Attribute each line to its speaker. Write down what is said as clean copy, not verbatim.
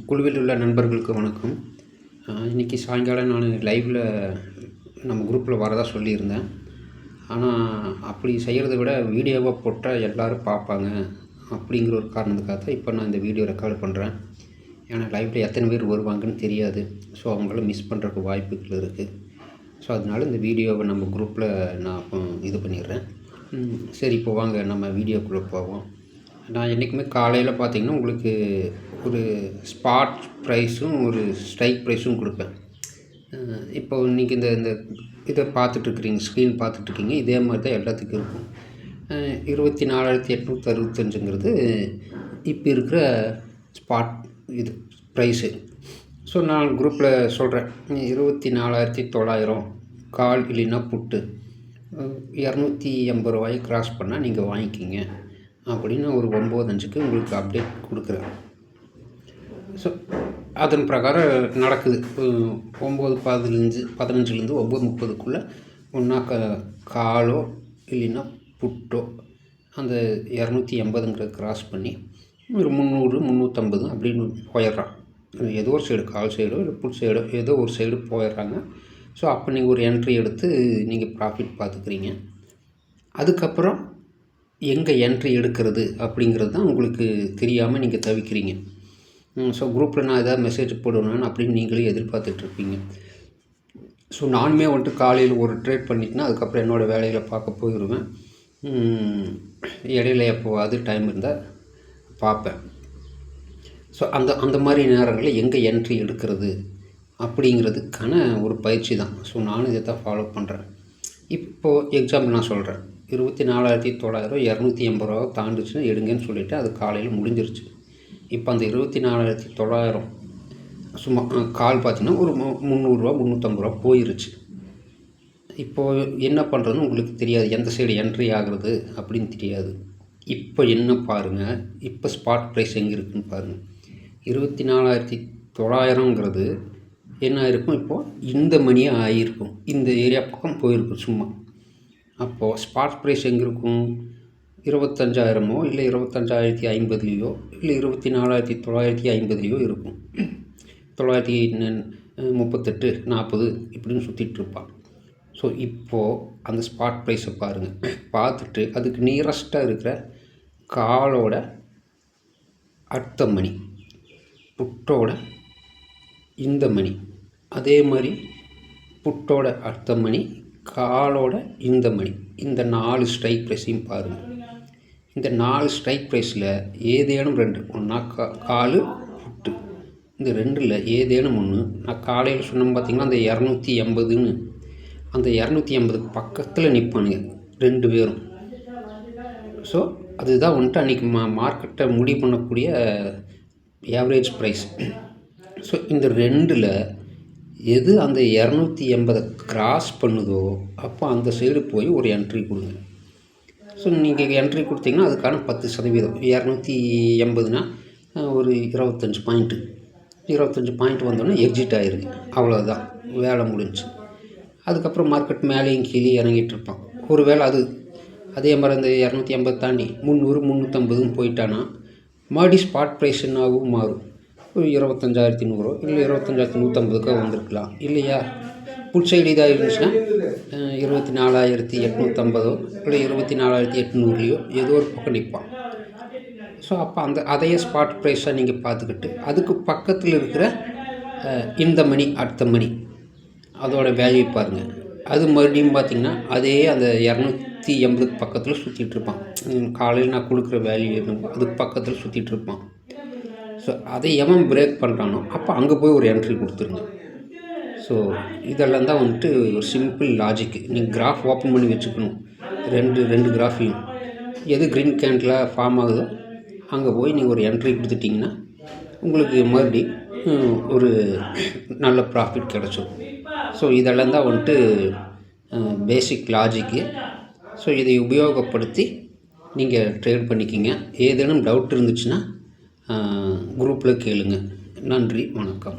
Speaker 1: குழுவில் உள்ள நண்பர்களுக்கு வணக்கம். இன்றைக்கி சாயங்காலம் நான் லைவில் நம்ம குரூப்பில் வரதா சொல்லியிருந்தேன். ஆனால் அப்படி செய்கிறத விட வீடியோவாக போட்டால் எல்லோரும் பார்ப்பாங்க அப்படிங்கிற ஒரு காரணத்துக்காக தான் இப்போ நான் இந்த வீடியோ ரெக்கார்டு பண்ணுறேன். ஏன்னா லைவில் எத்தனை பேர் வருவாங்கன்னு தெரியாது. ஸோ அவங்கள மிஸ் பண்ணுறதுக்கு வாய்ப்புகள் இருக்குது. ஸோ அதனால இந்த வீடியோவை நம்ம குரூப்பில் நான் இது பண்ணிடுறேன். சரி, இப்போ வாங்க நம்ம வீடியோக்குள்ளே போவோம். நான் என்றைக்குமே காலையில் பார்த்திங்கன்னா உங்களுக்கு ஒரு ஸ்பாட் ப்ரைஸும் ஒரு ஸ்ட்ரைக் ப்ரைஸும் கொடுப்பேன். இப்போ இன்றைக்கி இந்த இதை பார்த்துட்ருக்குறீங்க, ஸ்க்ரீன் பார்த்துட்ருக்கீங்க. இதே மாதிரி தான் எல்லாத்துக்கும் இருக்கும். 24,865 இப்போ இருக்கிற ஸ்பாட் இது ப்ரைஸு. ஸோ நான் குரூப்பில் சொல்கிறேன், 24,900 கால் இல்லைன்னா புட்டு 280 கிராஸ் பண்ணால் நீங்கள் வாங்கிக்கிங்க அப்படின்னு ஒரு 9:05 உங்களுக்கு அப்டேட் கொடுக்குறேன். ஸோ அதன் பிரகாரம் நடக்குது. 9:15 9:30 ஒன்றா காலோ இல்லைன்னா புட்டோ அந்த 280 கிராஸ் பண்ணி ஒரு 300 350 அப்படின்னு போயிடுறான். ஏதோ ஒரு சைடு, கால் சைடோ இல்லை புட் சைடோ ஏதோ ஒரு சைடு போயிடுறாங்க. ஸோ அப்போ நீங்கள் ஒரு என்ட்ரி எடுத்து நீங்கள் ப்ராஃபிட் பார்த்துக்குறீங்க. அதுக்கப்புறம் எங்கே என்ட்ரி எடுக்கிறது அப்படிங்கிறது தான் உங்களுக்கு தெரியாமல் நீங்கள் தவிக்கிறீங்க. ஸோ குரூப்பில் நான் எதாவது மெசேஜ் போடுவேன் அப்படின்னு நீங்களே எதிர்பார்த்துட்ருப்பீங்க. ஸோ நானுமே காலையில் ஒரு ட்ரேட் பண்ணிட்டேன்னா அதுக்கப்புறம் என்னோடய வேலைகளை பார்க்க போயிடுவேன். இடையில எப்போவாது டைம் இருந்தால் பார்ப்பேன். ஸோ அந்த மாதிரி நேரங்களில் எங்கே என்ட்ரி எடுக்கிறது அப்படிங்கிறதுக்கான ஒரு பயிற்சி தான். ஸோ நானும் இதை தான் ஃபாலோ பண்ணுறேன். இப்போது எக்ஸாம்பிள் நான் சொல்கிறேன், 24,900 280 தாண்டுச்சுன்னா எடுங்கன்னு சொல்லிவிட்டு அது காலையில் முடிஞ்சிருச்சு. இப்போ அந்த 24,900 சும்மா கால் பார்த்திங்கன்னா ஒரு 300 350 போயிருச்சு. இப்போது என்ன பண்ணுறதுன்னு உங்களுக்கு தெரியாது, எந்த சைடு என்ட்ரி ஆகிறது அப்படின்னு தெரியாது. இப்போ என்ன பாருங்கள், இப்போ ஸ்பாட் ப்ரைஸ் எங்கே இருக்குதுன்னு பாருங்கள். 24,900ங்கிறது என்ன ஆகிருக்கும், இப்போது இந்த மணியாக ஆகியிருக்கும், இந்த ஏரியா பக்கம் போயிருக்கும் சும்மா. அப்போது ஸ்பாட் ப்ரைஸ் எங்கே இருக்கும், 25,000 இல்லை 25,050 இல்லை 24,950 இருக்கும். 938 40 இப்படின்னு சுற்றிட்டு இருப்பான். ஸோ இப்போது அந்த ஸ்பாட் ப்ரைஸை பாருங்கள். பார்த்துட்டு அதுக்கு நியரஸ்ட்டாக இருக்கிற காலோட அடுத்த மணி, புட்டோட இந்த மணி, அதே மாதிரி புட்டோட அடுத்த மணி, காலோட இந்த மணி, இந்த 4 ஸ்ட்ரைக் ப்ரைஸையும் பாருங்கள். இந்த 4 ஸ்ட்ரைக் ப்ரைஸில் ஏதேனும் 2, ஒன்றா காலு புட்டு, இந்த 2ல் ஏதேனும் ஒன்று. நான் காலையில் சொன்னோம் பார்த்திங்கன்னா அந்த 280ன்னு, அந்த 280 பக்கத்தில் நிற்பானுங்க 2 பேரும். ஸோ அதுதான் அன்றைக்கி மார்க்கெட்டை முடிவு பண்ணக்கூடிய ஆவரேஜ் ப்ரைஸ். ஸோ இந்த 2ல் எது அந்த 280 கிராஸ் பண்ணுதோ அப்போ அந்த சைடு போய் ஒரு என்ட்ரி கொடுங்க. ஸோ நீங்கள் என்ட்ரி கொடுத்தீங்கன்னா அதுக்கான 10%, 280னா ஒரு 25 பாயிண்ட்டு, 25 பாயிண்ட் வந்தோடனே எக்ஸிட் ஆகிருங்க. அவ்வளோதான், வேலை முடிஞ்சு. அதுக்கப்புறம் மார்க்கெட் மேலேயும் கீழே இறங்கிட்டு இருப்பான். ஒரு வேளை அதே மாதிரி அந்த 280 தாண்டி 300 350 போயிட்டானா மறுபடி ஸ்பாட் ப்ரைஸ் என்னாகவும் மாறும். ஒரு 25,100 இல்லை 25,150 வந்திருக்கலாம். இல்லையா புட் சைடு இதாக இருந்துச்சுன்னா 24,850 இல்லை 24,800 ஏதோ ஒரு பக்கம் நிற்பான். ஸோ அப்போ அதையே ஸ்பாட் ப்ரைஸாக நீங்கள் பார்த்துக்கிட்டு அதுக்கு பக்கத்தில் இருக்கிற இந்த மணி அடுத்த மணி அதோட வேல்யூ பாருங்கள். அது மறுபடியும் பார்த்திங்கன்னா அதே அந்த 280 பக்கத்தில் சுற்றிட்டுருப்பான். காலையில் நான் கொடுக்குற வேல்யூ அதுக்கு பக்கத்தில் சுற்றிட்டுருப்பான். ஸோ அதை எவன் பிரேக் பண்ணுறானோ அப்போ அங்கே போய் ஒரு என்ட்ரி கொடுத்துருங்க. ஸோ இதெல்லாம் தான் ஒரு சிம்பிள் லாஜிக்கு. நீங்கள் கிராஃப் ஓப்பன் பண்ணி வச்சுக்கணும். ரெண்டு கிராஃபையும் எது க்ரீன் கேண்டில் ஃபார்ம் ஆகுதோ அங்கே போய் நீங்கள் ஒரு என்ட்ரி கொடுத்துட்டிங்கன்னா உங்களுக்கு மறுபடி ஒரு நல்ல ப்ராஃபிட் கிடச்சிடும். ஸோ இதெல்லாம் தான் பேசிக் லாஜிக்கு. ஸோ இதை உபயோகப்படுத்தி நீங்கள் ட்ரேட் பண்ணிக்கிங்க. ஏதேனும் டவுட் இருந்துச்சுன்னா குரூப்பில் கேளுங்க. நன்றி, வணக்கம்.